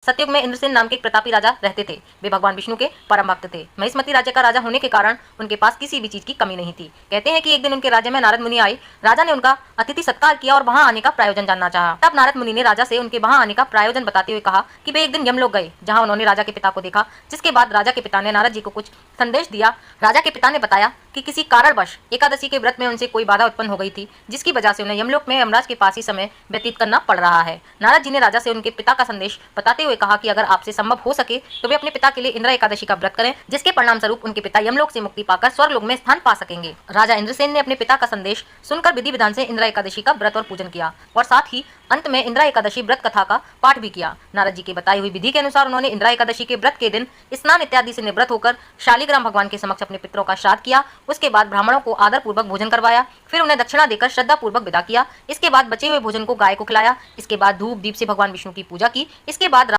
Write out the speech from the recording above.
सतयुग में इंद्रसेन नाम के एक प्रतापी राजा रहते थे। वे भगवान विष्णु के परम भक्त थे। महिष्मती राज्य का राजा होने के कारण उनके पास किसी भी चीज की कमी नहीं थी। कहते हैं कि एक दिन उनके राज्य में नारद मुनि आए। राजा ने उनका अतिथि सत्कार किया और वहां आने का प्रयोजन जानना चाहा। तब नारद मुनि ने राजा से उनके वहां आने का प्रयोजन बताते हुए कहा कि वे एक दिन यमलोक गए, जहाँ उन्होंने राजा के पिता को देखा। जिसके बाद राजा के पिता ने नारद जी को कुछ संदेश दिया। राजा के पिता ने बताया कि किसी कारणवश एकादशी के व्रत में उनसे कोई बाधा उत्पन्न हो गई थी, जिसकी वजह से उन्हें यमलोक में यमराज के पास ही समय व्यतीत करना पड़ रहा है। नारद जी ने राजा से उनके पिता का संदेश बताते हुए कहा कि अगर आपसे संभव हो सके तो वे अपने पिता के लिए इंद्र एकादशी का व्रत करें, जिसके परिणाम स्वरूप उनके पिता यमलोक से मुक्ति पाकर स्वर्गलोक में स्थान पा सकेंगे। राजा इंद्रसेन ने अपने पिता का संदेश सुनकर विधि विधान से इंद्र एकादशी का व्रत और पूजन किया और साथ ही अंत में इंद्र एकादशी व्रत कथा का पाठ भी किया। नारद जी के बताई हुई विधि के अनुसार उन्होंने इंद्र एकादशी के व्रत के दिन स्नान इत्यादि से निवृत्त होकर शालिग्राम भगवान के समक्ष अपने पितरों का श्राद्ध किया। उसके बाद ब्राह्मणों को आदर पूर्वक भोजन करवाया, फिर उन्हें दक्षिणा देकर श्रद्धा पूर्वक विदा किया। इसके बाद बचे हुए भोजन को गाय को खिलाया। इसके बाद धूप दीप से भगवान विष्णु की पूजा की। इसके बाद